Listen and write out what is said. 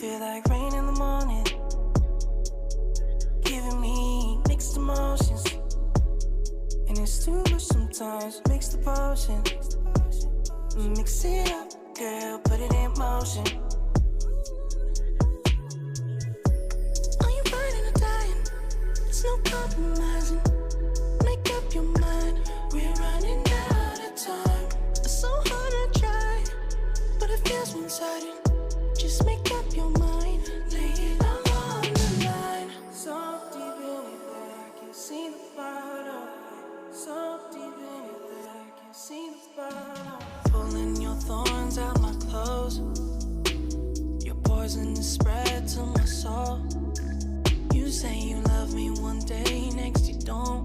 feel like rain in the morning, giving me mixed emotions. And it's too much sometimes, mix the potion. Mix it up, girl, put it in motion. Are you burning or dying? There's no compromising. Make up your mind, we're running out of time. It's so hard to try, but it feels one-sided. Just make up your mind, lay it all on the line. So deep in it that I can see the bottom. So deep in it that I can see the bottom. Pulling your thorns out my clothes. Your poison is spread to my soul. You say you love me one day, next you don't.